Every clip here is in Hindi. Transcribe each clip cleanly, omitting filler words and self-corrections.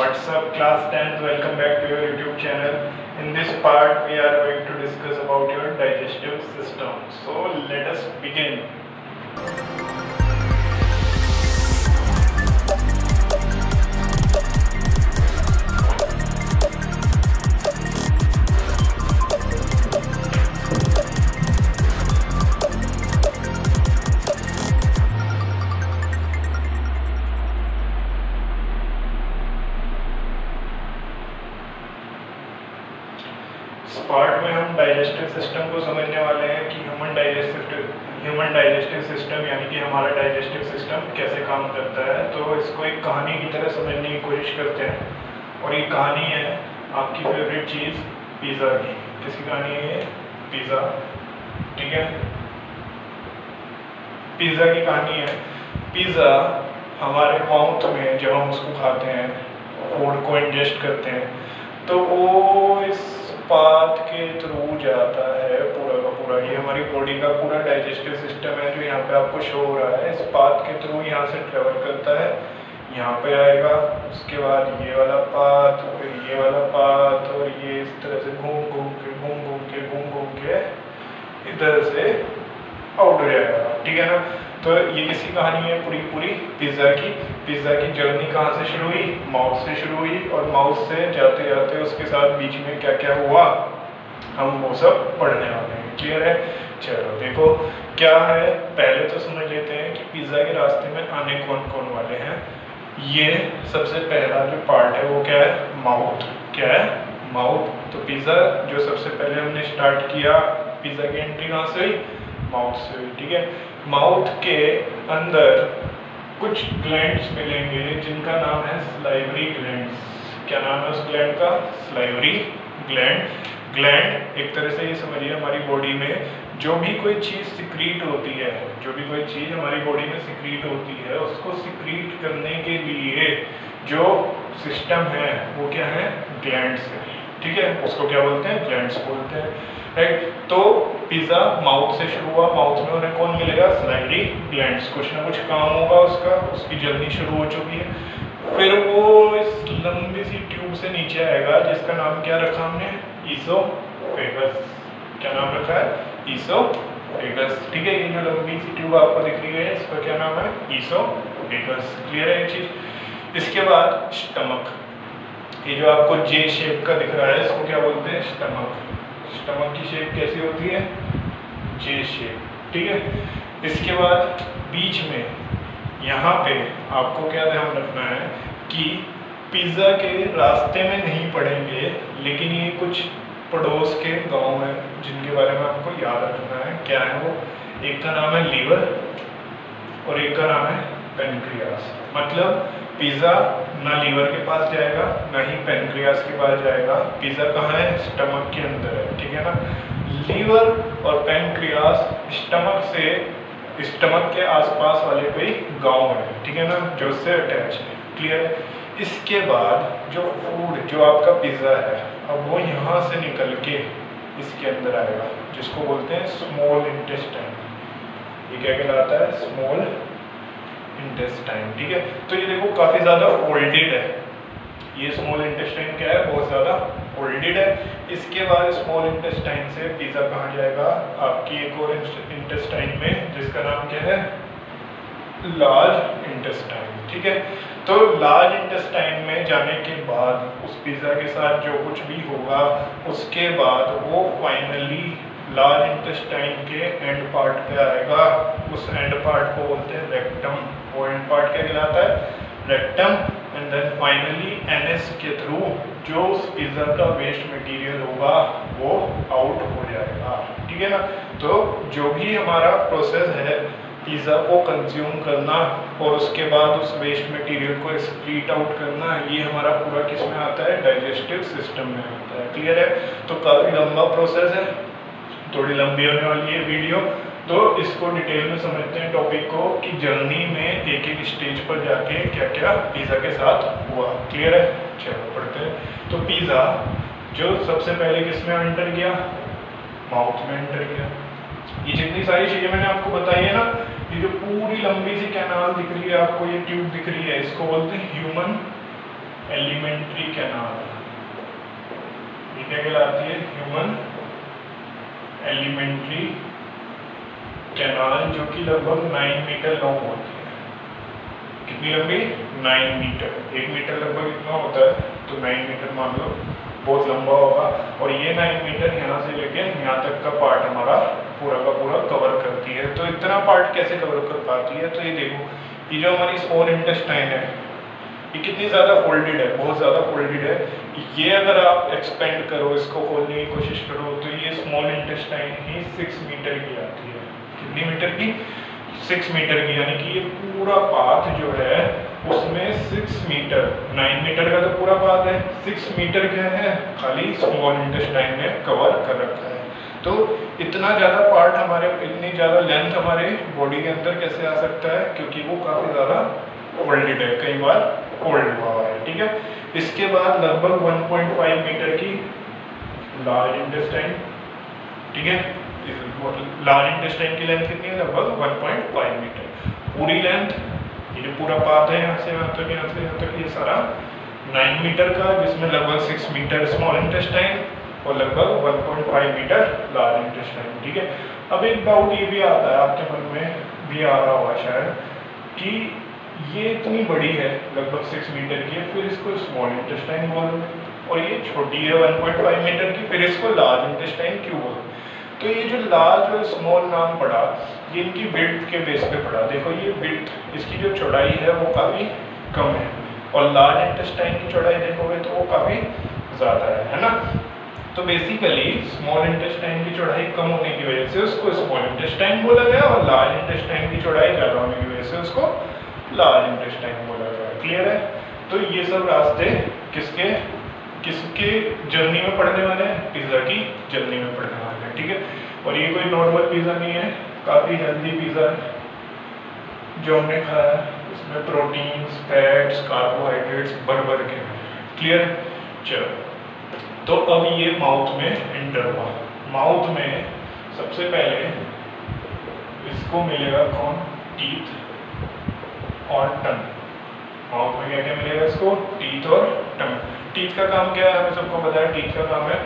What's up, class 10th? Welcome back to your YouTube channel. In this part, we are going to discuss about your digestive system. So let us begin. इस पार्ट में हम डाइजेस्टिव सिस्टम को समझने वाले हैं कि ह्यूमन डाइजेस्टिव सिस्टम यानी कि हमारा डाइजेस्टिव सिस्टम कैसे काम करता है। तो इसको एक कहानी की तरह समझने की कोशिश करते हैं। और ये कहानी है आपकी फेवरेट चीज़ पिज़्ज़ा की। किसकी कहानी है ये? पिज़्ज़ा। ठीक है, पिज़्ज़ा की कहानी है। पिज़्ज़ा हमारे माउथ में जब हम उसको खाते हैं, फूड को इंजेस्ट करते हैं, तो वो इस पाथ के थ्रू जाता है पूरा का पूरा। ये हमारी बॉडी का पूरा डाइजेस्टिव सिस्टम है जो यहाँ पे आपको शो हो रहा है। इस पाथ के थ्रू यहाँ से ट्रेवल करता है, यहाँ पे आएगा, उसके बाद ये वाला पाथ, फिर ये वाला पाथ, और ये इस तरह से घूम घूम के इधर से आउट हो जाएगा। ठीक है ना। तो ये किसकी कहानी है? पूरी पिज़्ज़ा की। पिज़्ज़ा की जर्नी कहाँ से शुरू हुई? माउथ से शुरू हुई, और माउथ से जाते जाते उसके साथ बीच में क्या क्या हुआ हम वो सब पढ़ने वाले हैं। क्लियर है? चलो देखो क्या है, पहले तो समझ लेते हैं कि पिज़्ज़ा के रास्ते में आने कौन कौन वाले हैं। ये सबसे पहला जो पार्ट है वो क्या है? माउथ। क्या है? माउथ। तो पिज़्ज़ा जो सबसे पहले हमने स्टार्ट किया, पिज़्ज़ा की एंट्री कहाँ से हुई? माउथ से हुई। ठीक है। माउथ के अंदर कुछ ग्लैंड्स मिलेंगे जिनका नाम है सलाइवरी ग्लैंड्स। क्या नाम है उस ग्लैंड का? सलाइवरी ग्लैंड एक तरह से ये समझिए हमारी बॉडी में जो भी कोई चीज़ सिक्रीट होती है, जो भी कोई चीज़ हमारी बॉडी में सिक्रीट होती है, उसको सिक्रीट करने के लिए जो सिस्टम है वो क्या है? ग्लैंड्स है। ठीक है, उसको क्या बोलते हैं? ग्लैंड्स बोलते हैं। राइट। तो पिज़्ज़ा माउथ से शुरू हुआ। माउथ में उन्हें कौन मिलेगा? Salivary glands. कुछ ना कुछ काम होगा उसका, उसकी जर्नी शुरू हो चुकी है। फिर वो इस लंबी सी ट्यूब से नीचे आएगा जिसका नाम क्या रखा हमने? ईसोफेगस। क्या नाम रखा है? ईसोफेगस। ठीक है, ये जो लंबी सी ट्यूब आपको दिख रही है इसका क्या नाम है? ईसोफेगस। क्लियर है ये चीज़? इसके बाद स्टमक। ये जो आपको जे शेप का दिख रहा है इसको क्या बोलते हैं? स्टमक। स्टमक की शेप कैसी होती है? जे शेप। ठीक है। इसके बाद बीच में यहाँ पे आपको क्या ध्यान रखना है कि पिज़्ज़ा के रास्ते में नहीं पड़ेंगे, लेकिन ये कुछ पड़ोस के गांव हैं जिनके बारे में आपको याद रखना है। क्या है वो? एक का नाम है लीवर और एक का नाम है पेनक्रियास। मतलब पिज़्ज़ा ना लीवर के पास जाएगा ना ही पेनक्रियास के पास जाएगा। पिज़्ज़ा कहाँ है? स्टमक के अंदर है। ठीक है ना। लीवर और पेनक्रियास स्टमक के आसपास वाले कोई गांव है। ठीक है ना, जो उससे अटैच है। क्लियर है? इसके बाद जो फूड जो आपका पिज़्ज़ा है, अब वो यहाँ से निकल के इसके अंदर आएगा जिसको बोलते हैं स्मॉल इंटेस्टाइन। ये क्या कहलाता है? Small intestine. ठीक है। तो ये देखो काफ़ी ज़्यादा फोल्डेड है। ये स्मॉल इंटेस्टाइन क्या है? बहुत ज़्यादा फोल्डेड है। इसके बाद स्मॉल इंटेस्टाइन से पिज़्ज़ा कहाँ जाएगा? आपकी एक और इंटेस्टाइन में जिसका नाम क्या है? Large intestine. ठीक है। तो लार्ज इंटेस्टाइन में जाने के बाद उस पिज़्ज़ा के साथ जो कुछ भी होगा उसके बाद वो फाइनली लार्ज इंटेस्टाइन के एंड पार्ट पे आएगा। उस एंड पार्ट को बोलते हैं रेक्टम। वो एंड पार्ट क्या कहलाता है? Rectum. And then finally anus के थ्रू जो उस पिज़्ज़ा का वेस्ट मटेरियल होगा वो आउट हो जाएगा। ठीक है ना। तो जो भी हमारा प्रोसेस है पिज़्ज़ा को कंज्यूम करना और उसके बाद उस वेस्ट मटेरियल को एक्सक्रीट आउट करना, ये हमारा पूरा किस में आता है? डाइजेस्टिव सिस्टम में आता है। क्लियर है? तो काफ़ी लंबा प्रोसेस है, थोड़ी लंबी होने वाली है वीडियो। तो इसको डिटेल में समझते हैं टॉपिक को कि जर्नी में एक एक स्टेज पर जाके क्या क्या पिज़्ज़ा के साथ हुआ। क्लियर है? चलो पढ़ते हैं। तो पिज़्ज़ा जो सबसे पहले किस में एंटर किया? माउथ में एंटर किया। ये जितनी सारी चीज़ें मैंने आपको बताई है ना, ये जो पूरी लंबी सी कैनाल दिख रही है आपको, ये ट्यूब दिख रही है, इसको बोलते हैं ह्यूमन एलिमेंट्री कैनाल, ये क्या कहलाती है? ह्यूमन एलिमेंट्री कैनाल, जो कि लगभग 9 मीटर लॉन्ग होती है। कितनी लंबी? 9 मीटर। 1 मीटर लगभग इतना होता है, तो 9 मीटर मान लो, बहुत लंबा होगा। और ये 9 मीटर यहाँ से लेके यहाँ तक का पार्ट हमारा पूरा का पूरा कवर करती है। तो इतना पार्ट कैसे कवर कर पाती है? तो ये देखो, ये जो हमारी स्मॉल इंटेस्टाइन है, ये कितनी ज़्यादा फोल्डेड है, बहुत ज़्यादा फोल्डेड है। ये अगर आप एक्सपेंड करो, इसको खोलने की कोशिश करो, तो ये स्मॉल इंटेस्टाइन ही 6 मीटर की आती है। कितनी मीटर की? 6 मीटर की, यानी कि ये पूरा पाथ जो है उसमें 6 मीटर, 9 मीटर का तो पूरा पाथ है, 6 मीटर क्या है? खाली स्मॉल इंटेस्टाइन ने कवर कर रखा है। तो इतना ज़्यादा पार्ट हमारे, इतनी ज़्यादा लेंथ हमारे बॉडी के अंदर कैसे आ सकता है? क्योंकि वो काफ़ी ज़्यादा फोल्डेड है, कई बार फोल्ड हुआ है। ठीक है, इसके बाद लगभग 1.5 मीटर की लार्ज इंटेस्टाइन। ठीक है, लार्ज इंटेस्टाइन की लेंथ कितनी है? लगभग 1.5 मीटर। पूरी लेंथ, ये जो पूरा पाथ है यहाँ से यहाँ तक, यहाँ से यहाँ तक, ये सारा 9 मीटर का, जिसमें लगभग 6 मीटर स्मॉल इंटेस्टाइन और लगभग 1.5 मीटर लार्ज इंटेस्टाइन। ठीक है, अब एक डाउट ये भी आता है, आपके मन में भी आ रहा होगा शायद, कि ये इतनी बड़ी है, लगभग 6 मीटर की है, फिर इसको स्मॉल इंटेस्टाइन बोलो, और ये छोटी है 1.5 मीटर की, फिर इसको लार्ज इंटेस्टाइन क्यों बोलो? तो ये जो लार्ज और स्मॉल नाम पड़ा, ये इनकी विड्थ के बेस पे पड़ा। देखो, ये विड्थ, इसकी जो चौड़ाई है वो काफ़ी कम है, और लार्ज इंटेस्टाइन की चौड़ाई देखोगे तो वो काफ़ी ज़्यादा है ना। तो बेसिकली स्मॉल इंटेस्टाइन की चौड़ाई कम होने की वजह से उसको स्मॉल इंटेस्टाइन बोला गया, और लार्ज इंटेस्टाइन की चौड़ाई ज़्यादा होने की वजह से उसको लार्ज इंटेस्टाइन बोला गया। क्लियर है? तो ये सब रास्ते किसके जर्नी में पढ़ने वाले हैं? पिज़्ज़ा की जर्नी में पढ़ने वाले हैं। ठीक है, और ये कोई नॉर्मल पिज़्ज़ा नहीं है, काफ़ी हेल्दी पिज़्ज़ा है जो हमने खाया है। इसमें प्रोटीन्स, फैट्स, कार्बोहाइड्रेट्स भर के। क्लियर है? चलो, तो अब ये माउथ में एंटर हुआ। माउथ में सबसे पहले इसको मिलेगा कौन? टीथ और टंग। माउथ में क्या क्या मिलेगा इसको? टीथ और टंग। टीथ का काम क्या है? हमें सबको पता है, टीथ का काम है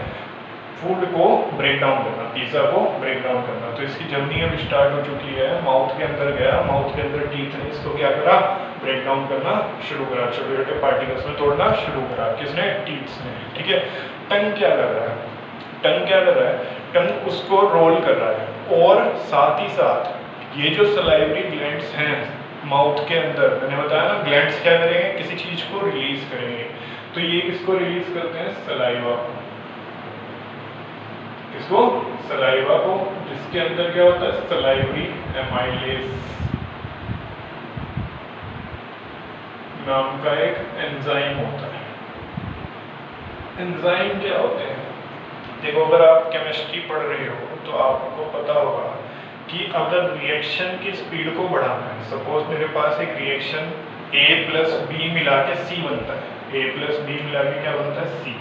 फूड को ब्रेक डाउन करना, पिज़्ज़ा को ब्रेक डाउन करना। तो इसकी जर्नी अब स्टार्ट हो चुकी है, माउथ के अंदर गया, माउथ के अंदर टीथ ने इसको क्या करा? ब्रेक डाउन करना शुरू करा, छोटे छोटे पार्टिकल्स में तोड़ना शुरू करा। किसने? टीथ्स ने। ठीक है, टंग क्या कर रहा है? टंग क्या कर रहा है? टंग उसको रोल कर रहा है, और साथ ही साथ ये जो सलाइवरी ग्लैंड्स हैं माउथ के अंदर, मैंने बताया ना, ग्लैंड्स क्या करेंगे? किसी चीज़ को रिलीज करेंगे। तो ये किसको रिलीज करते हैं? सलाइवा को। किसको? सलाइवा को, जिसके अंदर क्या होता है? सलाइवरी एमाइलेज नाम का एक एंजाइम होता है। एंजाइम क्या होते हैं? देखो, अगर आप केमिस्ट्री पढ़ रहे हो तो आपको पता होगा कि अगर रिएक्शन की स्पीड को बढ़ाना है, सपोज मेरे पास एक रिएक्शन A प्लस बी मिला के C बनता है, A प्लस बी मिला के क्या बनता है? C,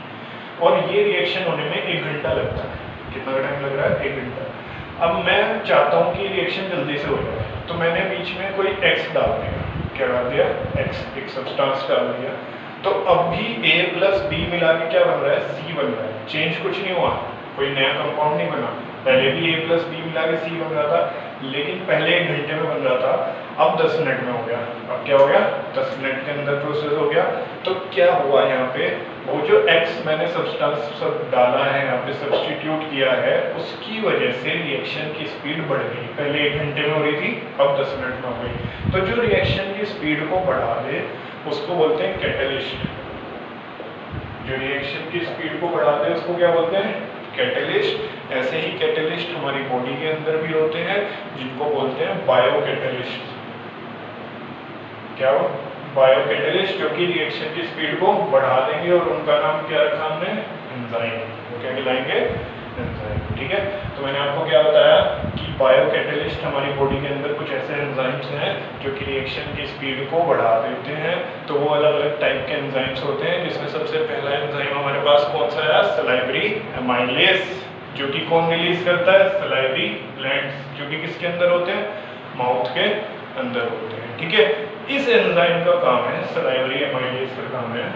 और ये रिएक्शन होने में 1 घंटा लगता है। कितना टाइम लग रहा है? 1 घंटा। अब मैं चाहता हूँ कि रिएक्शन जल्दी से हो जाए, तो मैंने बीच में कोई X डाल दिया। क्या डाल दिया? X, एक सब्सटेंस डाल दिया। तो अब भी A प्लस बी मिला के क्या बन रहा है? C बन रहा है। चेंज कुछ नहीं हुआ, कोई नया कंपाउंड नहीं बना। पहले भी A प्लस बी मिला के C बन रहा था, लेकिन पहले 1 घंटे में बन रहा था, अब 10 मिनट में हो गया। अब क्या हो गया? 10 मिनट के अंदर प्रोसेस हो गया। तो क्या हुआ यहाँ पे? वो जो X मैंने सब्सटेंस सब डाला है यहाँ पे, सब्स्टिट्यूट किया है, उसकी वजह से रिएक्शन की स्पीड बढ़ गई। पहले 1 घंटे में हो रही थी, अब 10 मिनट में हो गई। तो जो रिएक्शन की स्पीड को बढ़ा दे उसको बोलते हैं कैटलिस्ट। जो रिएक्शन की स्पीड को बढ़ा दे उसको क्या बोलते हैं? कैटलिस्ट। ऐसे ही कैटलिस्ट हमारी बॉडी के अंदर भी होते हैं, जिनको बोलते हैं बायोकैटलिस्ट। क्या हो? बायोकैटलिस्ट, जो कि रिएक्शन की स्पीड को बढ़ा देंगे, और उनका नाम क्या रखा हमने? एंजाइम। वो क्या कहलाएंगे? एंजाइम। ठीक है, तो मैंने आपको क्या बताया कि बायोकैटलिस्ट हमारी बॉडी के अंदर कुछ ऐसे एंजाइम्स हैं जो कि रिएक्शन की स्पीड को बढ़ा देते हैं। तो वो अलग अलग टाइप के एंजाइम्स होते हैं, जिसमें सबसे पहला एंजाइम हमारे पास कौन सा है? सलाइवरी एमाइलेज, जो कि कौन रिलीज करता है? सलाइवरी ग्लैंड्स, जो कि किसके अंदर होते हैं? माउथ के अंदर होते हैं। ठीक है, इस एंजाइम का काम है, सलाइवरी एमाइलेज का काम है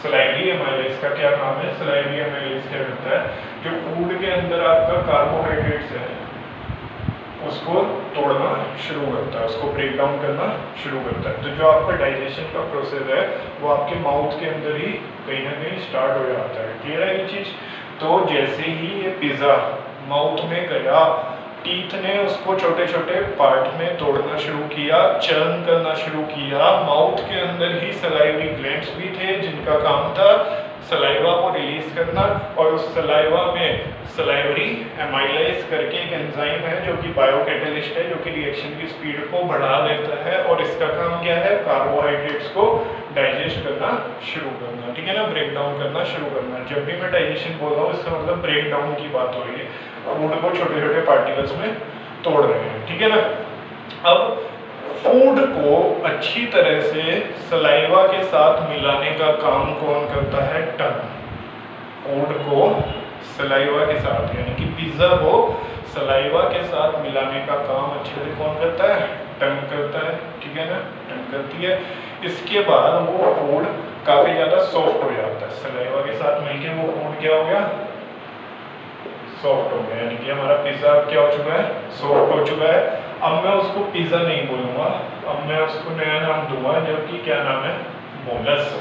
सलाइवरी एमाइलेज का क्या काम है? सलाइवरी एमाइलेज क्या करता है? जो फूड के अंदर आपका कार्बोहाइड्रेट्स है उसको तोड़ना शुरू करता है, उसको ब्रेक डाउन करना शुरू करता है। तो जो आपका डाइजेशन का प्रोसेस है वो आपके माउथ के अंदर ही कहीं ना कहीं स्टार्ट हो जाता है। क्लियर है ये चीज़? तो जैसे ही ये पिज़्ज़ा माउथ में गया, टीथ ने उसको छोटे छोटे पार्ट में तोड़ना शुरू किया, चर्न करना शुरू किया। माउथ के अंदर ही सलाइवरी ग्लैंड्स भी थे जिनका काम था सलाइवा को रिलीज करना, और उस सलाइवा में सलाइवरी एमाइलेज करके एक एंजाइम है जो कि बायोकैटलिस्ट है, जो कि रिएक्शन की स्पीड को बढ़ा देता है, और इसका काम क्या है? कार्बोहाइड्रेट्स को डाइजेस्ट करना शुरू करना, ठीक है ना, ब्रेक डाउन करना शुरू करना। जब भी मैं डाइजेशन बोल रहा हूँ इसका मतलब ब्रेक डाउन की बात हो रही है, फूड को छोटे छोटे पार्टिकल्स में तोड़ रहे हैं, ठीक है ना। अब फूड को अच्छी तरह से सलाइवा के साथ मिलाने का काम कौन करता है? टंग। फूड को सलाइवा के साथ, यानी कि पिज्ज़ा को सलाइवा के साथ मिलाने का काम अच्छे से कौन करता है? टंग करता है, ठीक है ना, टंग करती है। इसके बाद वो फूड काफ़ी ज़्यादा सॉफ्ट हो जाता है, सलाइवा के साथ मिलके वो फूड क्या हो गया? सॉफ्ट हो गया, यानी कि हमारा पिज़्ज़ा क्या हो चुका है? सॉफ्ट हो चुका है। अब मैं उसको पिज़्ज़ा नहीं बोलूँगा, अब मैं उसको नया नाम दूंगा जो कि क्या नाम है? बोलस।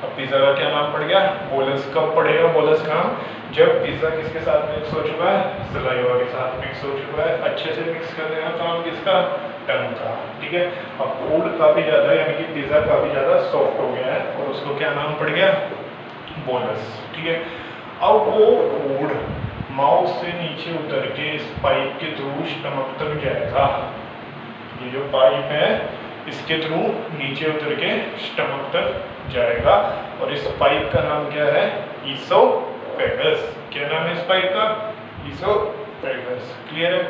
अब पिज़्ज़ा का क्या नाम पड़ गया? बोलस। कब पड़ेगा बोलस नाम? जब पिज़्ज़ा किसके साथ मिक्स हो चुका है? सलाइवा के साथ मिक्स हो चुका है। अच्छे से मिक्स करने का काम किसका? टंग का, ठीक है। अब फूड काफ़ी ज़्यादा, यानी कि पिज़्ज़ा काफ़ी ज़्यादा सॉफ्ट हो गया है और उसको क्या नाम पड़ गया? बोलस, ठीक है। अब वो फूड माउथ से नीचे उतर के इस पाइप के थ्रू स्टमक तक जाएगा। ये जो पाइप है इसके थ्रू नीचे उतर के स्टमक तक जाएगा, और इस पाइप का नाम क्या है? ईसोफेगस। क्या नाम है इस पाइप का? ईसोफेगस। क्लियर है?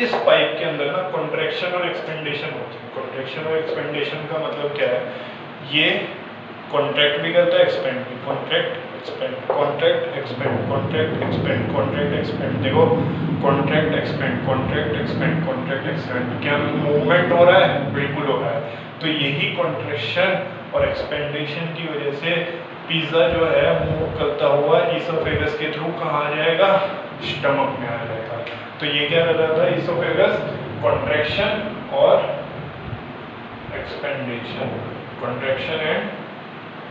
इस पाइप के अंदर ना कॉन्ट्रैक्शन और एक्सपेंडेशन होती है। कॉन्ट्रैक्शन और एक्सपेंडेशन का मतलब क्या है? ये कॉन्ट्रैक्ट भी करता है, एक्सपेंड भी। Contract expand, contract expand, contract expand, contract expand. देखो, contract expand, contract expand, contract expand, क्या मूवमेंट हो रहा है? बिल्कुल हो रहा है। तो यही कॉन्ट्रैक्शन और एक्सपेंडेशन की वजह से पिज़्ज़ा जो है मूव करता हुआ ईसोफेगस के थ्रू कहाँ आ जाएगा? स्टमक में आ जाएगा। तो ये क्या कर रहा था? ईसोफेगस कॉन्ट्रैक्शन और एक्सपेंडेशन, कॉन्ट्रैक्शन एंड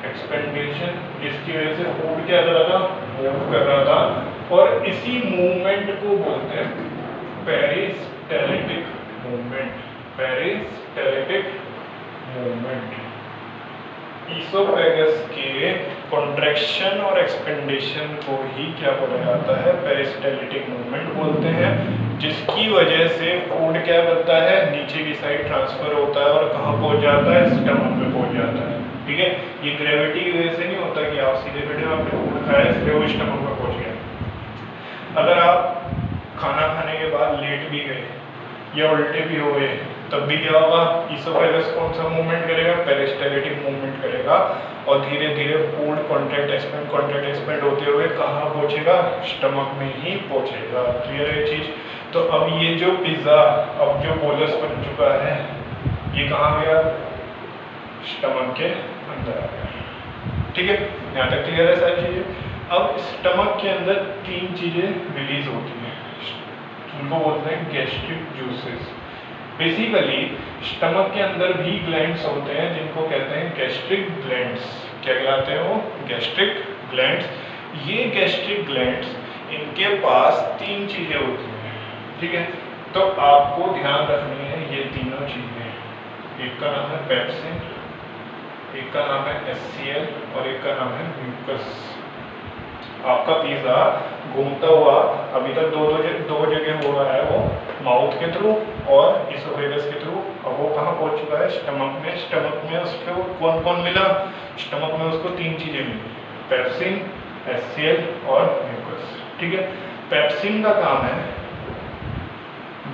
एक्सपेंडेशन, जिसकी वजह से फूड क्या कर रहा था? मूव कर रहा था। और इसी मूवमेंट को बोलते हैं peristaltic movement. Peristaltic movement. Oesophagus के कॉन्ट्रैक्शन और एक्सपेंडेशन को ही क्या बोला जाता है? पेरिस्टाल्टिक मूवमेंट बोलते हैं, जिसकी वजह से फूड क्या करता है? नीचे की साइड ट्रांसफर होता है और कहाँ पहुँच जाता है? स्टमक में पहुँच जाता है, ठीक है। ये ग्रेविटी की वजह से नहीं होता कि आप सीधे खड़े हो, आपने फूड खाया इसलिए वो स्टमक में पहुँच गया। अगर आप खाना खाने के बाद लेट भी गए या उल्टे भी हो गए तब भी क्या होगा? ईसोफेगस कौन सा मूवमेंट करेगा? पेरिस्टाल्टिक मूवमेंट करेगा, और धीरे धीरे फूड कॉन्ट्रैक्ट एक्सपेंड होते हुए कहाँ पहुँचेगा? स्टमक में ही पहुँचेगा। क्लियर है ये चीज़? तो अब ये जो पिज़्ज़ा अब जो बोलस बन चुका है ये कहाँ गया? स्टमक के अंदर आ गया, ठीक है। यहाँ तक क्लियर है सारी चीज़ें? अब स्टमक के अंदर तीन चीज़ें रिलीज होती हैं, उनको बोलते हैं गैस्ट्रिक जूसेस। बेसिकली स्टमक के अंदर भी ग्लैंड्स होते हैं जिनको कहते हैं गैस्ट्रिक ग्लैंड्स। क्या कहलाते हैं वो? Gastric glands. ये गैस्ट्रिक ग्लैंड्स, इनके पास तीन चीज़ें होती हैं, ठीक है। तो आपको ध्यान रखनी है ये तीनों चीज़ें। एक का नाम है पेप्सिन, एक का नाम है HCl और एक का नाम है म्यूकस। आपका पिज़्ज़ा घूमता हुआ अभी तक दो जगह हो रहा है, वो माउथ के थ्रू और इसोफेगस के थ्रू। अब वो कहाँ पहुँच चुका है? स्टमक में। स्टमक में उसको कौन कौन मिला? स्टमक में उसको तीन चीज़ें मिली, पेप्सिन, HCl और म्यूकस, ठीक है। पेप्सिन का काम है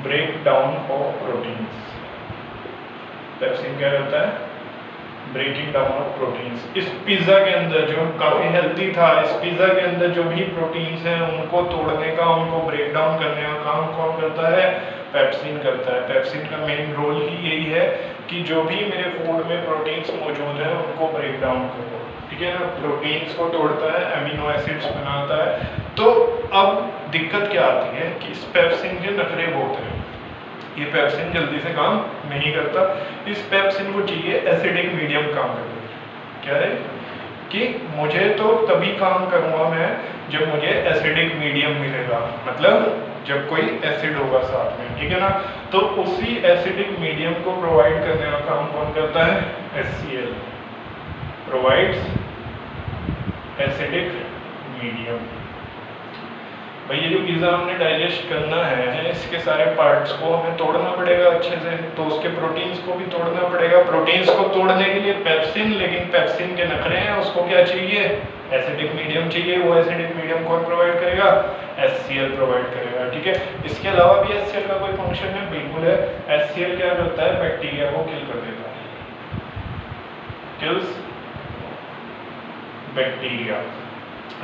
break down of proteins. Pepsin क्या करता है? Breaking down of proteins. इस पिज़्ज़ा के अंदर जो काफ़ी हेल्दी था, इस पिज़्ज़ा के अंदर जो भी प्रोटीन्स हैं उनको तोड़ने का, उनको ब्रेक डाउन करने का काम कौन करता है? पेप्सिन करता है। पेप्सिन का मेन रोल ही यही है कि जो भी मेरे फूड में प्रोटीन्स मौजूद हैं उनको ब्रेक डाउन करो, ठीक है ना, प्रोटीन्स को तोड़ता है, अमीनो एसिड्स बनाता है। तो अब दिक्कत क्या आती है कि इस पेप्सिन के नखरे बहुत हैं, ये पेप्सिन जल्दी से काम नहीं करता। इस पेप्सिन को चाहिए एसिडिक मीडियम काम करने। क्या है कि मुझे तो तभी काम करूँगा मैं जब मुझे एसिडिक मीडियम मिलेगा, मतलब जब कोई एसिड होगा साथ में, ठीक है ना। तो उसी एसिडिक मीडियम को प्रोवाइड करने का काम कौन करता है? HCl provides acidic medium. भाई ये जो पिज़्ज़ा हमने डाइजेस्ट करना है इसके सारे पार्ट्स को हमें तोड़ना पड़ेगा अच्छे से, तो उसके प्रोटीन्स को भी तोड़ना पड़ेगा। प्रोटीन्स को तोड़ने के लिए पेप्सिन, लेकिन पेप्सिन के नखरे हैं, उसको क्या चाहिए? एसिडिक मीडियम चाहिए। वो एसिडिक मीडियम कौन प्रोवाइड करेगा? HCl प्रोवाइड करेगा, ठीक है। इसके अलावा भी HCl का कोई फंक्शन है? बिल्कुल है। HCl क्या करता है? बैक्टीरिया को किल कर देता है, किल्स बैक्टीरिया।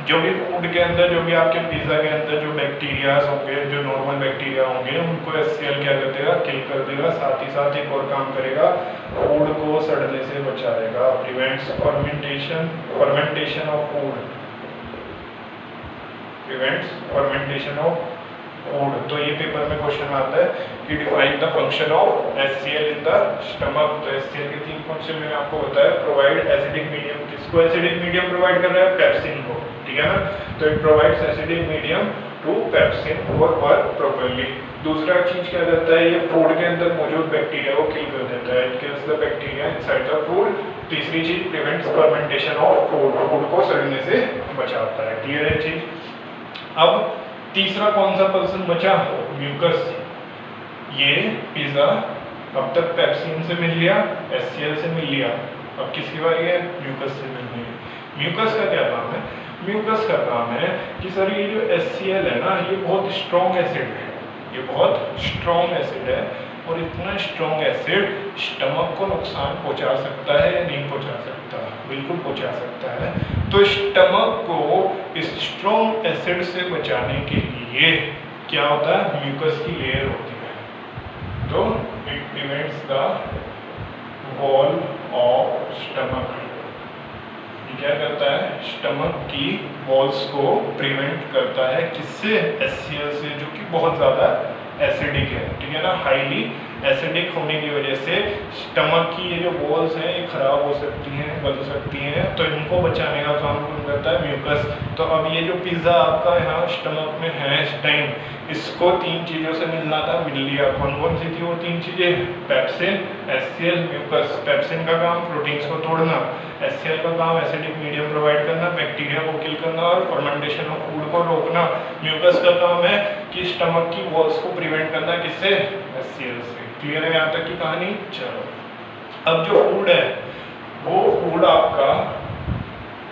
जो भी फूड के अंदर, जो भी आपके पिज़्ज़ा के अंदर जो बैक्टीरियाज होंगे, जो नॉर्मल बैक्टीरिया होंगे, उनको HCl क्या कर देगा? किल कर देगा। साथ ही साथ एक और काम करेगा, फूड को सड़ने से बचाएगा, prevents fermentation of food, prevents fermentation of food. तो ये पेपर में क्वेश्चन आता है कि define the function of HCl in the stomach. तो HCl के 3 फंक्शन मैंने आपको बताया। प्रोवाइड एसिडिक मीडियम, किसको एसिडिक मीडियम प्रोवाइड कर रहा है? पेप्सिन को, ठीक है ना। तो it provides acidic medium to pepsin for work properly. दूसरा चीज क्या करता है? ये फूड के अंदर मौजूद बैक्टीरिया को किल कर देता है, it kills the bacteria inside the food. तीसरी चीज prevents fermentation of food, food को सड़ने से बचाता है। क्लियर है चीज? अब तीसरा कौन सा पर्सन बचा? म्यूकस। ये पिज़्ज़ा अब तक पेप्सिन से मिल लिया, HCl से मिल लिया, अब किसकी बारी है? म्यूकस से मिलनी है। म्यूकस का क्या काम है? म्यूकस का काम है कि सर ये जो HCl है ना, ये बहुत स्ट्रॉन्ग एसिड है, ये बहुत स्ट्रॉन्ग एसिड है, और इतना स्ट्रॉन्ग एसिड स्टमक को नुकसान पहुंचा सकता है या नहीं पहुंचा सकता? बिल्कुल पहुंचा सकता है। तो स्टमक को इस स्ट्रॉन्ग एसिड से बचाने के लिए क्या होता है? म्यूकस की लेयर होती है। तो it prevents the wall of stomach. क्या करता है? स्टमक की वॉल्स को प्रिवेंट करता है, किससे? HCl से, जो कि बहुत ज़्यादा एसिडिक है, ठीक है ना। हाईली एसिडिक होने की वजह से स्टमक की ये जो वॉल्स हैं ये खराब हो सकती हैं, गल सकती हैं, तो इनको बचाने का काम कौन करता है? म्यूकस। तो अब ये जो पिज़्ज़ा आपका यहाँ स्टमक में है इस टाइम, इसको 3 चीज़ों से मिलना था, मिल लिया। कौन कौन सी थी वो 3 चीज़ें? Pepsin, HCl, mucus. पेप्सिन का काम प्रोटीन्स को तोड़ना, HCl का काम एसिडिक मीडियम प्रोवाइड करना, बैक्टीरिया को किल करना और फर्मेंटेशन ऑफ फूड को रोकना। म्यूकस का काम है कि स्टमक की वॉल्स को प्रिवेंट करना, किससे? HCl से। क्लियर है यहाँ तक की कहानी? चलो, अब जो फूड है वो फूड आपका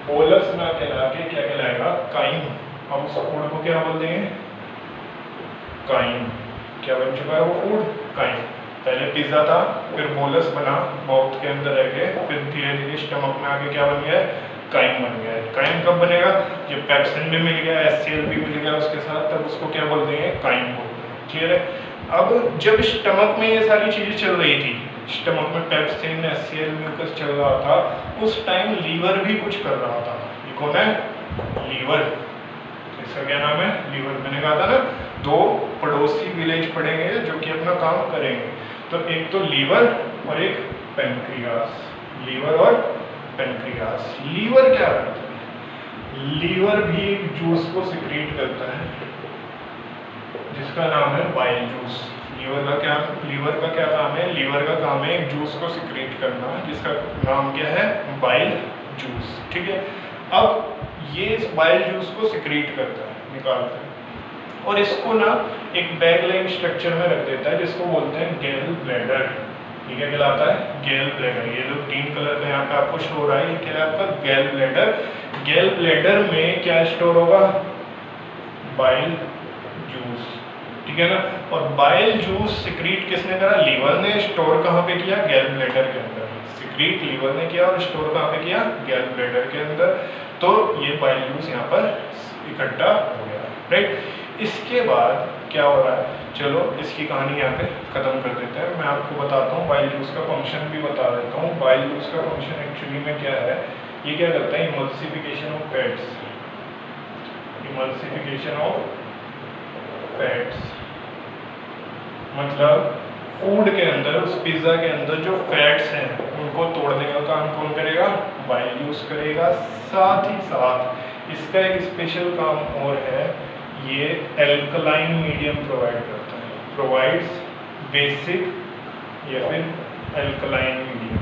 बोलस ना कहला के क्या कहलाएगा? काइम। अब उस फूड को क्या बोल देंगे? काइम। क्या बन चुका है वो फूड? काइम। पहले पिज़्ज़ा था, फिर बोलस बना माउथ के अंदर रह के, फिर धीरे धीरे स्टमक में आके क्या बन गया? काइम बन गया है। काइम कब बनेगा? जब पेप्सिन भी मिल गया, HCl भी मिल गया उसके साथ, तब उसको क्या बोल देंगे? काइम बोल देंगे। क्लियर है? अब जब स्टमक में ये सारी चीज़ें चल रही थी, स्टमक में पेप्सिन, HCl, म्यूकस चल रहा था, उस टाइम लीवर भी कुछ कर रहा था। ये कौन है? लीवर। इसका क्या नाम है? लीवर। मैंने कहा था ना 2 पड़ोसी विलेज पड़ेंगे जो कि अपना काम करेंगे। तो एक तो लीवर और एक पेनक्रियास। लीवर और पेनक्रियास। लीवर क्या करता है? लीवर भी एक जूस को सिक्रीट करता है जिसका नाम है बाइल जूस। लीवर का क्या काम है? लीवर का काम है एक जूस को सिक्रीट करना जिसका नाम क्या है? बाइल जूस, ठीक है। अब ये इस बाइल जूस को सिक्रीट करता है, निकालता है, और इसको ना एक बैग लाइक स्ट्रक्चर में रख देता है जिसको बोलते हैं गैल ब्लैडर। ये क्या कहलाता है? गैल ब्लैडर। ये जो ग्रीन कलर का यहाँ पे आपको शो हो रहा है, ये क्या है आपका? गैल ब्लैडर। गैल ब्लैडर में क्या स्टोर होगा? बाइल जूस, ठीक है ना। और बाइल जूस सिक्रीट किसने करा? लीवर ने। स्टोर कहाँ पे किया? गैल ब्लैडर के अंदर। सिक्रीट लीवर ने किया और स्टोर कहाँ पे किया? गैल ब्लैडर के अंदर। तो ये बाइल जूस यहाँ पर इकट्ठा हो गया, राइट। इसके बाद क्या हो रहा है, चलो इसकी कहानी यहाँ पे ख़त्म कर देते हैं। मैं आपको बताता हूँ बाइल जूस का फंक्शन भी बता देता हूँ। बाइल जूस का फंक्शन एक्चुअली में क्या है, ये क्या करता है, emulsification of fats, emulsification of fats मतलब फूड के अंदर, उस पिज़्ज़ा के अंदर जो फैट्स हैं उनको तोड़ने का काम कौन करेगा, बाइल जूस करेगा। साथ ही साथ इसका एक स्पेशल काम और है, ये एल्कलाइन मीडियम प्रोवाइड करता है, प्रोवाइड्स बेसिक या फिर एल्कलाइन मीडियम।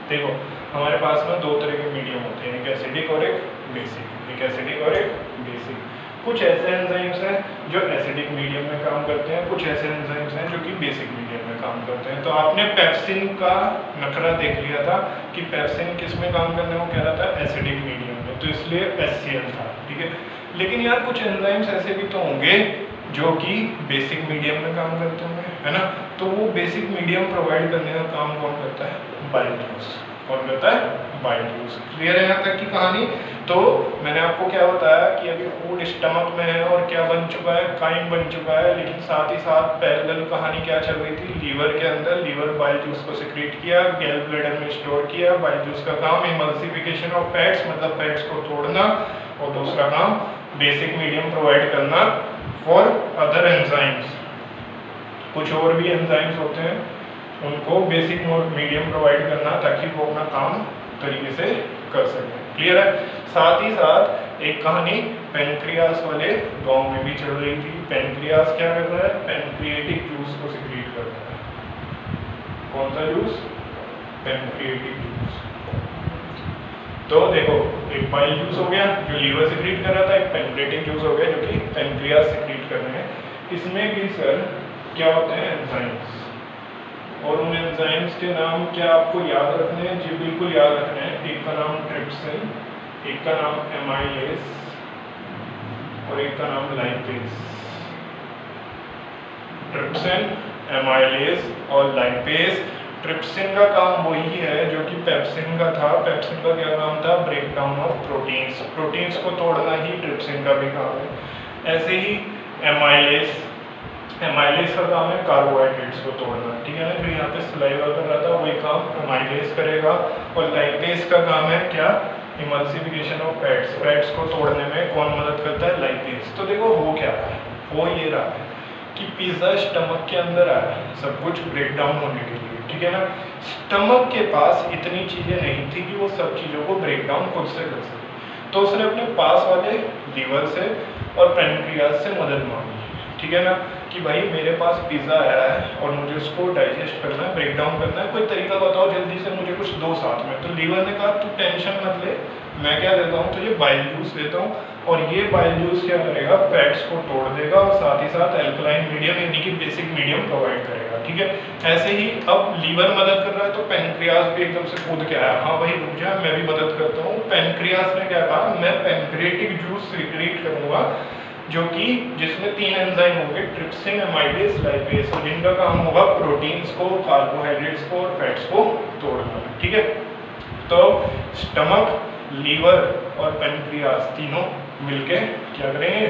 देखो हमारे पास में दो तरह के मीडियम होते हैं, एक एसिडिक और एक बेसिक, एक एसिडिक और एक बेसिक। कुछ ऐसे एंजाइम्स हैं जो एसिडिक मीडियम में काम करते हैं, कुछ ऐसे एंजाइम्स हैं जो कि बेसिक मीडियम में काम करते हैं। तो आपने पेप्सिन का नखरा देख लिया था कि पेप्सिन किस में काम करने को कह रहा था, एसिडिक मीडियम में, तो इसलिए HCl था, ठीक है। लेकिन यार कुछ एंजाइम्स ऐसे भी तो होंगे जो कि बेसिक मीडियम में काम करते होंगे, है ना। तो वो बेसिक मीडियम प्रोवाइड करने का काम कौन करता है, बाइल जूस। कौन करता है, बाइल जूस। क्लियर है यहाँ तक की कहानी। तो मैंने आपको क्या बताया कि अभी फूड स्टमक में है और क्या बन चुका है, काइम बन चुका है, लेकिन साथ ही साथ पैरेलल कहानी क्या चल रही थी, लीवर के अंदर, लीवर बाइल जूस को सिक्रीट किया, गैल ब्लैडर में स्टोर किया। बाइल जूस का काम इमल्सिफिकेशन ऑफ फैट्स मतलब फैट्स को तोड़ना, और दूसरा काम बेसिक मीडियम प्रोवाइड करना फॉर अदर एंजाइम्स। कुछ और भी एंजाइम्स होते हैं उनको बेसिक मीडियम प्रोवाइड करना ताकि वो अपना काम तरीके से कर सकें। क्लियर है। साथ ही साथ एक कहानी पेनक्रियास वाले गांव में भी चल रही थी। पेनक्रियास क्या कर रहा है, पेनक्रिएटिक जूस को सिक्रीट करता है। कौन सा जूस, पेनक्रिएटिक जूस। तो देखो एक बाइल जूस हो गया जो लीवर सिक्रीट कर रहा था, एक पेनक्रिएटिक जूस हो गया जो कि पेनक्रियास सिक्रीट कर रहे हैं। इसमें भी सर क्या होते हैं, एंजाइम्स, और उन एंजाइम्स के नाम क्या आपको याद रखने हैं, जी बिल्कुल याद रखने हैं। एक का नाम ट्रिप्सिन, एक का नाम एमाइलेज और एक का नाम लाइपेज। ट्रिप्सिन, एमाइलेज और लाइपेज। ट्रिप्सिन का काम वही है जो कि पेप्सिन का था। पेप्सिन का क्या काम था, break down of proteins, proteins को तोड़ना ही ट्रिप्सिन का भी काम है। ऐसे ही एमाइलेज, एमाइलेज का काम है कार्बोहाइड्रेट्स को तोड़ना, ठीक है ना। जो यहाँ पे सलाइवा कर रहा था वही काम एमाइलेज करेगा। और लाइपेज का काम है क्या, इमल्सिफिकेशन ऑफ फैट्स, फैट्स को तोड़ने में कौन मदद करता है, लाइपेज। तो देखो हो क्या रहा है, वो ये रहा है कि पिज़्ज़ा स्टमक के अंदर आया सब कुछ ब्रेक डाउन होने के लिए, ठीक है ना। स्टमक के पास इतनी चीज़ें नहीं थी कि वो सब चीज़ों को ब्रेक डाउन खुद से कर सके, तो उसने अपने पास वाले लीवर से और पेनक्रियास से मदद मांगी, ठीक है ना, कि भाई मेरे पास पिज़्ज़ा आया है और मुझे उसको डाइजेस्ट करना है, ब्रेक डाउन करना है, कोई तरीका बताओ जल्दी से, मुझे कुछ दो साथ में। तो लीवर ने कहा तू टेंशन मत ले, मैं क्या देता हूँ तुझे, बाइल जूस देता हूँ, और ये बाइल जूस क्या करेगा, फैट्स को तोड़ देगा और साथ ही साथ एल्कलाइन मीडियम यानी कि बेसिक मीडियम प्रोवाइड करेगा, ठीक है। ऐसे ही अब लीवर मदद कर रहा है तो पेनक्रियास भी एकदम से कूद के आया, हाँ भाई रुक जा मैं भी मदद करता हूँ। पेनक्रियास ने क्या कहा, मैं पेनक्रिएटिक जूस सिक्रीट करूँगा जो कि जिसमें तीन एंजाइम होंगे, ट्रिप्सिन, एमाइलेज, लाइपेज, और जिनका काम होगा प्रोटीन्स को, कार्बोहाइड्रेट्स को और फैट्स को तोड़ना, ठीक है। तो स्टमक, लीवर और पेनक्रियास तीनों मिलके क्या करेंगे,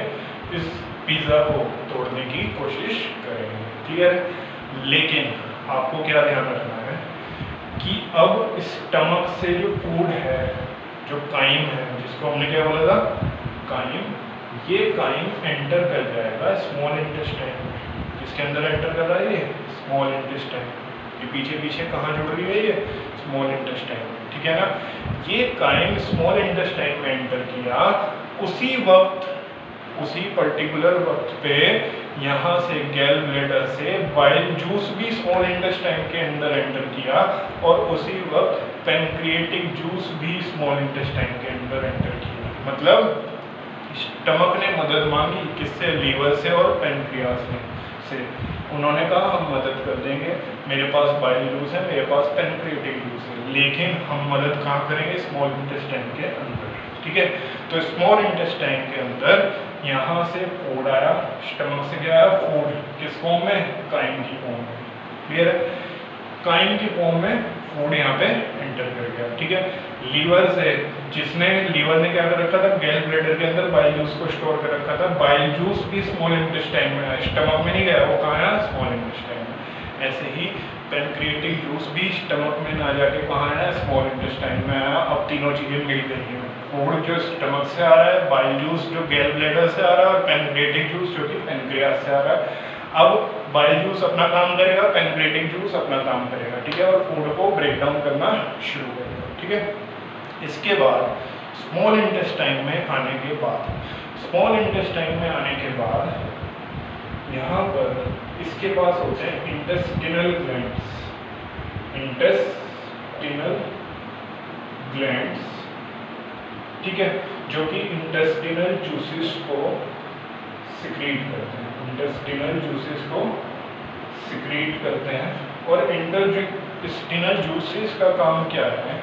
इस पिज़्ज़ा को तोड़ने की कोशिश करेंगे, क्लियर है। लेकिन आपको क्या ध्यान रखना है कि अब स्टमक से जो फूड है, जो काइम है, जिसको हमने क्या बोला था, काइम, ये काइम एंटर कर जाएगा स्मॉल इंटेस्टाइन में। किसके अंदर एंटर कर रहा है, ये स्मॉल इंटेस्टाइन। ये पीछे पीछे कहाँ जुड़ रही है, ये स्मॉल इंटेस्टाइन में, ठीक है ना। ये काइम स्मॉल इंटेस्टाइन में एंटर किया, उसी वक्त, उसी पर्टिकुलर वक्त पे यहाँ से गैल ब्लैडर से बाइल जूस भी स्मॉल इंटेस्टाइन के अंदर एंटर किया, और उसी वक्त पेनक्रिएटिक जूस भी स्मॉल इंटेस्टाइन के अंदर एंटर किया। मतलब स्टमक ने मदद मांगी किससे, लीवर से और पेनक्रियास से। उन्होंने कहा हम मदद कर देंगे, मेरे पास बाइल जूस है, मेरे पास पेनक्रिएटिक जूस है, लेकिन हम मदद कहाँ करेंगे, स्मॉल इंटेस्टाइन के अंदर, ठीक है। तो स्मॉल इंटेस्टाइन के अंदर यहाँ से फूड आया, स्टमक से क्या आया, फूड किस फॉर्म में, काइम की फॉर्म में, क्लियर है। काइम की फॉर्म में फूड यहाँ पे एंटर कर गया। ठीक है। लीवर से, जिसने लीवर ने क्या कर रखा था, गैल ब्लैडर के अंदर बाइल जूस को स्टोर कर रखा था, बाइल जूस भी स्मॉल इंटेस्टाइन में आया, स्टमक में नहीं गया, वो कहाँ आया, स्मॉल इंटेस्टाइन में। ऐसे ही पेनक्रिएटिक जूस भी स्टमक में ना जाके कहाँ आया, स्मॉल इंटेस्टाइन में आया। अब तीनों चीज़ें मिल गई हैं, फूड जो स्टमक से आ रहा है, बाइल जूस जो गैल ब्लैडर से आ रहा है, और पेनक्रिएटिक जूस जो कि पेनक्रियास से आ रहा है। अब बाइल जूस अपना काम करेगा, पेनक्रिएटिक जूस अपना काम करेगा, ठीक है, और फूड को ब्रेक डाउन करना शुरू करेगा, ठीक है। इसके बाद स्मॉल इंटेस्टाइन में आने के बाद, स्मॉल इंटेस्टाइन में आने के बाद यहाँ पर इसके पास होते हैं इंटेस्टिनल ग्लैंड्स, इंटेस्टिनल ग्लैंड्स, ठीक है, जो कि इंटेस्टिनल जूसेस को सिक्रीट करते हैं, इंटेस्टिनल जूसेस को सिक्रीट करते हैं। और इंटेस्टिनल जूसेस का काम क्या है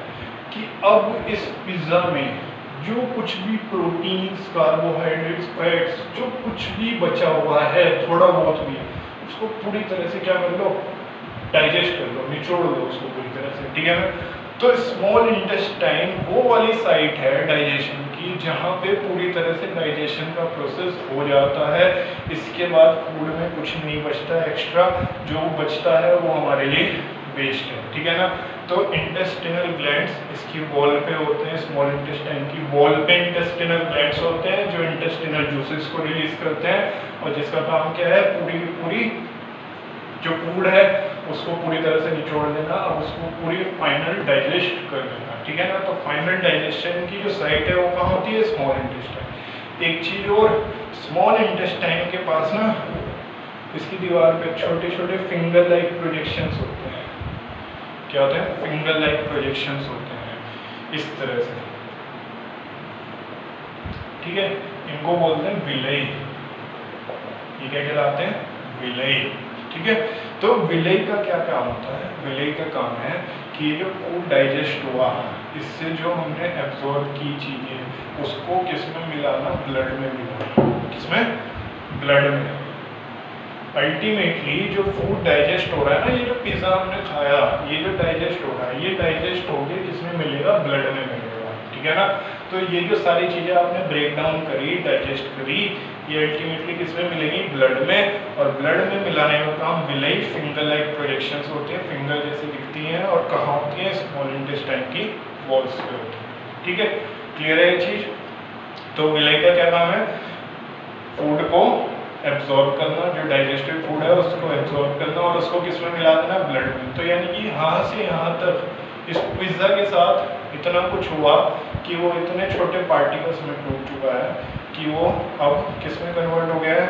कि अब इस पिज़्ज़ा में जो कुछ भी प्रोटीन्स, कार्बोहाइड्रेट्स, फैट्स, जो कुछ भी बचा हुआ है, थोड़ा बहुत भी, उसको पूरी तरह से क्या कर लो, डाइजेस्ट कर लो, निचोड़ लो उसको पूरी तरह से, ठीक है ना। तो स्मॉल इंटेस्टाइन वो वाली साइट है डाइजेशन की जहाँ पे पूरी तरह से डाइजेशन का प्रोसेस हो जाता है। इसके बाद फूड में कुछ नहीं बचता एक्स्ट्रा, जो बचता है वो हमारे लिए वेस्ट है, ठीक है ना। तो इंटेस्टिनल ग्लैंड्स इसकी वॉल पे होते हैं, स्मॉल इंटेस्टाइन की वॉल पे इंटेस्टिनल ग्लैंड्स होते हैं जो इंटेस्टिनल जूसेस को रिलीज करते हैं, और जिसका काम क्या है, पूरी जो फूड है उसको पूरी तरह से निचोड़ देना और उसको पूरी फाइनल डाइजेस्ट कर देना, ठीक है ना। तो फाइनल डाइजेशन की जो साइट है वो कहाँ होती है, स्मॉल इंटेस्टाइन। एक चीज़ और, स्मॉल इंटेस्टाइन के पास ना इसकी दीवार पे छोटे छोटे फिंगर लाइक प्रोजेक्शंस होते हैं। क्या होते हैं, फिंगर लाइक प्रोजेक्शंस होते हैं इस तरह से, ठीक है। इनको बोलते हैं विलई, ये क्या कहलाते हैं, विलई, ठीक है। तो विलई का क्या काम होता है, विलई का काम है कि जो फूड डाइजेस्ट हुआ, इससे जो हमने एब्जॉर्ब की चीज़ें उसको किसमें मिलाना, ब्लड में मिलाना, किसमें, ब्लड में। अल्टीमेटली जो फूड डाइजेस्ट हो रहा है ना, ये जो पिज़्ज़ा हमने खाया, ये जो डाइजेस्ट हो रहा है, ये डाइजेस्ट होके किसमें मिलेगा, ब्लड में मिलेगा, ठीक है ना। तो ये जो सारी चीज़ें आपने ब्रेक डाउन करी, डाइजेस्ट करी, ये अल्टीमेटली किसमें मिलेगी, ब्लड में। और ब्लड में मिलाने का काम विलई, फिंगर लाइक प्रोजेक्शंस होते हैं, फिंगर जैसी दिखती हैं, और कहाँ होती हैं, स्मॉल इंटेस्टाइन की वॉल्स पे होती है, ठीक है। क्लियर है ये चीज़। तो विलई का क्या काम है, फूड को एब्जॉर्ब करना, जो डाइजेस्टिव फूड है उसको एब्जॉर्ब करना और उसको किसमें मिला देना, ब्लड में। तो यानी कि यहाँ से यहाँ तक इस पिज़्ज़ा के साथ इतना कुछ हुआ कि वो इतने छोटे पार्टिकल्स में टूट चुका है कि वो अब किसमें कन्वर्ट हो गया है,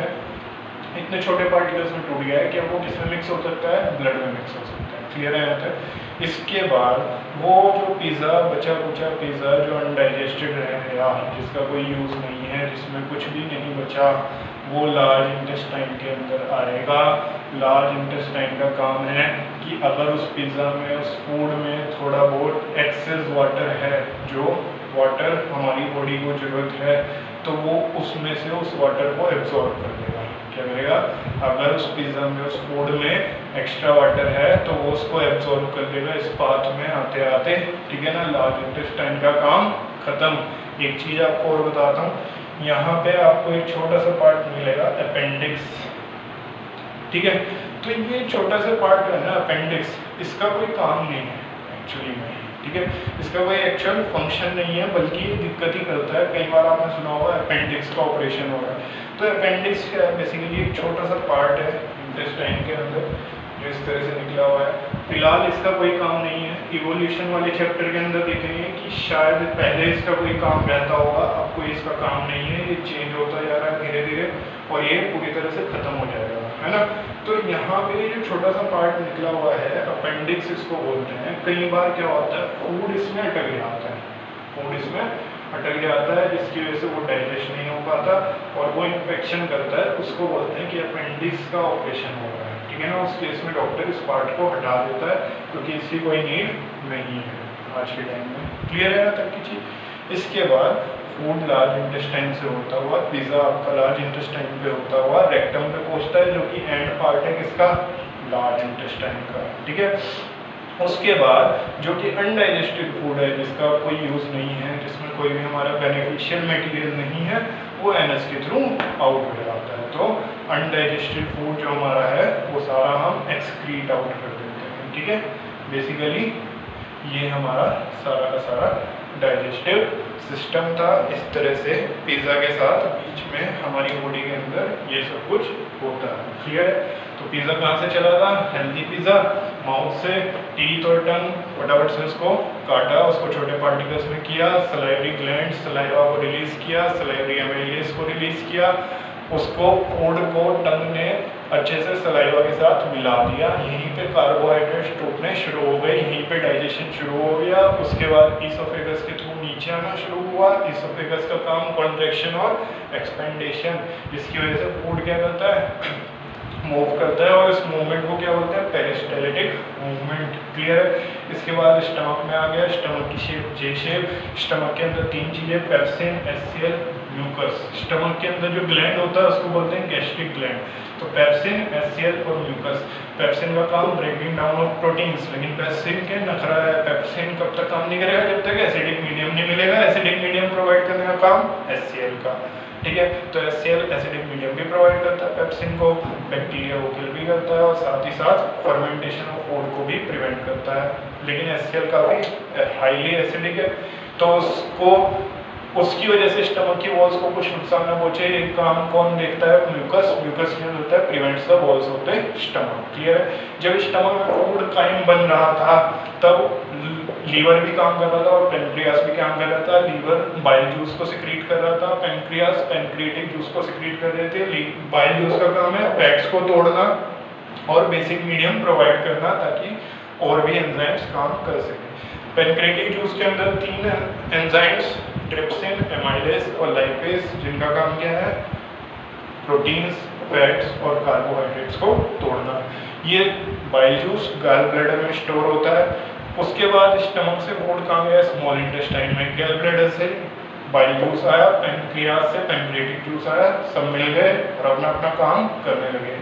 इतने छोटे पार्टिकल्स में टूट गया है कि अब वो किसमें मिक्स हो सकता है, ब्लड में मिक्स हो सकता है। क्लियर है यहाँ तक। इसके बाद वो जो पिज़्ज़ा, बचा कुचा पिज़्ज़ा जो अनडाइजेस्टेड रह गया, जिसका कोई यूज़ नहीं है, जिसमें कुछ भी नहीं बचा, वो लार्ज इंटेस्टाइन के अंदर आएगा। लार्ज इंटेस्टाइन का काम है कि अगर उस पिज़्ज़ा में, उस फूड में थोड़ा बहुत एक्सेस वाटर है, जो वाटर हमारी बॉडी को ज़रूरत है, तो वो उसमें से उस वाटर को एब्जॉर्ब कर लेगा। क्या करेगा, अगर उस पिज़्ज़ा में, उस फूड में एक्स्ट्रा वाटर है तो वो उसको एब्जॉर्ब कर लेगा इस पाथ में आते आते, ठीक है ना। लार्ज इंटेस्टाइन का काम खत्म। एक चीज़ आपको और बताता हूँ, यहाँ पे आपको एक छोटा सा पार्ट मिलेगा, अपेंडिक्स, ठीक है। तो ये छोटा सा पार्ट है ना, अपेंडिक्स, इसका कोई काम नहीं है एक्चुअली में, ठीक है। इसका कोई एक्चुअल फंक्शन नहीं है, बल्कि ये दिक्कत ही करता है। कई बार आपने सुना होगा अपेंडिक्स का ऑपरेशन हो रहा है। तो अपेंडिक्स क्या है, बेसिकली एक छोटा सा पार्ट है इंटेस्टाइन के अंदर जो इस तरह से निकला हुआ है। फिलहाल इसका कोई काम नहीं है। इवोल्यूशन वाले चैप्टर के अंदर देखेंगे कि शायद पहले इसका कोई काम रहता होगा, अब कोई इसका काम नहीं है, ये चेंज होता जा रहा है धीरे धीरे और ये पूरी तरह से खत्म हो जाएगा, है ना। तो यहाँ पे जो छोटा सा पार्ट निकला हुआ है, अपेंडिक्स इसको बोलते हैं। कई बार क्या होता है, फूड इसमें अटक जाता है, फूड इसमें अटक जाता है, जिसकी वजह से वो डाइजेस्ट नहीं हो पाता और वो इन्फेक्शन करता है। उसको बोलते हैं कि अपेंडिक्स का ऑपरेशन हो रहा है, ठीक है ना। उस केस में डॉक्टर इस पार्ट को हटा देता है क्योंकि इसकी कोई नीड नहीं है आज के टाइम में। क्लियर है ना तक की चीज़। इसके बाद फूड लार्ज इंटेस्टाइन से होता हुआ, पिज़्ज़ा आपका लार्ज इंटेस्टाइन पे होता हुआ रेक्टम पे पहुँचता है, जो कि एंड पार्ट है किसका, लार्ज इंटेस्टाइन का, ठीक है। उसके बाद जो कि अनडाइजेस्टेड फूड है, जिसका कोई यूज़ नहीं है, जिसमें कोई भी हमारा बेनिफिशियल मटेरियल नहीं है, वो एनएस के थ्रू आउट हो जाता है। तो अनडाइजेस्टेड फूड जो हमारा है वो सारा हम एक्सक्रीट आउट कर देते हैं। ठीक है, बेसिकली ये हमारा सारा का सारा डाइजेस्टिव सिस्टम था। इस तरह से पिज़्ज़ा के साथ बीच में हमारी बॉडी के अंदर ये सब कुछ होता है। क्लियर है? तो पिज़्ज़ा कहाँ से चला था? हेल्दी पिज़्ज़ा माउथ से टीथ और टंग फटाफट से उसको काटा, उसको छोटे पार्टिकल्स में किया, सलाइवरी ग्लैंड सलाइवा को रिलीज किया, सलाइवरी एमाइलेज को रिलीज किया, उसको फूड को टंग ने अच्छे से सलाइवा के साथ मिला दिया। यहीं पे कार्बोहाइड्रेट्स टूटने शुरू हो गए, यहीं पे डाइजेशन शुरू हो गया। उसके बाद ईसोफेगस के थ्रू नीचे आना शुरू हुआ। ईसोफेगस का काम कॉन्ट्रैक्शन और एक्सपेंडेशन, जिसकी वजह से फूड क्या करता है? मूव करता है, और इस मूवमेंट को क्या बोलते हैं? Peristaltic movement. क्लियर है? इसके बाद स्टमक में आ गया, स्टमक की शेप जे शेप। स्टमक के अंदर तीन चीज़ें, पेप्सिन, एचसीएल, म्यूकस। स्टमक के अंदर जो ग्लैंड होता है उसको बोलते हैं गैस्ट्रिक ग्लैंड। तो पेप्सिन, एचसीएल और म्यूकस। पेप्सिन का काम ब्रेकिंग डाउन ऑफ प्रोटीन्स, लेकिन पेप्सिन के नखरा है, पेप्सिन कब तक काम नहीं करेगा? जब तक एसिडिक मीडियम नहीं मिलेगा। एसिडिक मीडियम प्रोवाइड करने का काम एचसीएल का। ठीक है, तो एचसीएल एसिडिक मीडियम भी प्रोवाइड करता है पेप्सिन को, बैक्टीरिया को किल भी करता है, और साथ ही साथ फर्मेंटेशन ऑफ फूड को भी प्रिवेंट करता है। लेकिन एचसीएल काफ़ी हाईली एसिडिक है, तो उसको उसकी वजह से स्टमक की वॉल्स को कुछ नुकसान न पहुंचे। एक काम कौन देखता है? म्यूकस। म्यूकस क्या होता है? Prevents the walls of the stomach. Clear है? जब स्टमक में फूड काइम बन रहा था तब लीवर भी काम कर रहा था और पेनक्रियास भी काम कर रहा था। लीवर बाइल जूस को सिक्रीट कर रहा था, पेनक्रियास पेनक्रिएटिक जूस को सिक्रीट कर रहे थे। बाइल जूस का काम है फैट्स को तोड़ना और बेसिक मीडियम प्रोवाइड करना, ताकि और भी एंजाइम्स काम कर सकें। पेनक्रिएटिक जूस के अंदर तीन एंजाइम्स, ट्रिप्सिन, एमाइलेज और लाइपेज, जिनका काम क्या है? प्रोटीन्स, फैट्स और कार्बोहाइड्रेट्स को तोड़ना। ये बाइल जूस गॉल ब्लैडर में स्टोर होता है। उसके बाद स्टमक से फूड कहाँ गया? स्मॉल इंटेस्टाइन में। गॉल ब्लैडर से बाइल जूस आया, पेनक्रियास से पेनक्रिएटिक जूस आया, सब मिल गए और अपना अपना काम करने लगे।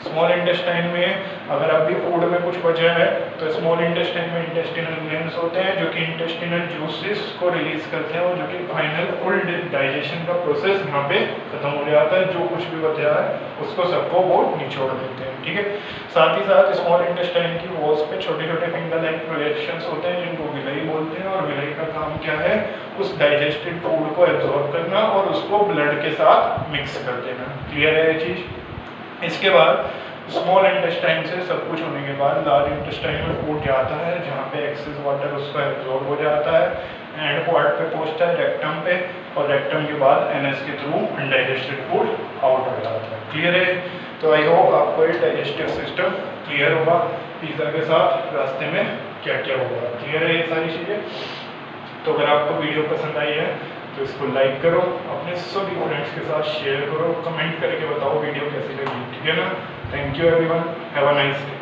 स्मॉल इंटेस्टाइन में अगर अभी फूड में कुछ बचा है तो स्मॉल इंटेस्टाइन में इंटेस्टिनल ग्लैंड्स होते हैं जो कि इंटेस्टिनल जूसेस को रिलीज करते हैं, और जो कि फाइनल फुल डाइजेशन का प्रोसेस यहाँ पे खत्म हो जाता है। जो कुछ भी बचा है उसको सबको वो निचोड़ देते हैं। ठीक है, साथ ही साथ स्मॉल इंटेस्टाइन की वॉल्स पे छोटे छोटे फिंगर लाइक प्रोजेक्शंस होते हैं जिनको विलाई बोलते हैं, और विलाई का काम क्या है? उस डाइजेस्टेड फूड को एब्जॉर्ब करना और उसको ब्लड के साथ मिक्स कर देना। क्लियर है ये चीज़? इसके बाद स्मॉल इंटेस्टाइन से सब कुछ होने के बाद लार्ज इंटेस्टाइन में फूड जाता है, जहाँ पे एक्सेस वाटर उसका एब्जॉर्ब हो जाता है, एंड पार्ट पे पहुँचता है रेक्टम पे, और रेक्टम के बाद एनएस के थ्रू अनडाइजेस्टेड फूड आउट हो जाता है। क्लियर है? तो आई होप आपको ये डाइजेस्टिव सिस्टम क्लियर होगा, पिज़्ज़ा के साथ रास्ते में क्या क्या होगा। क्लियर है ये सारी चीज़ें? तो अगर आपको वीडियो पसंद आई है तो इसको लाइक करो, अपने सभी फ्रेंड्स के साथ शेयर करो, कमेंट करके बताओ वीडियो कैसी लगी। ठीक है ना? Thank you everyone, have a nice day.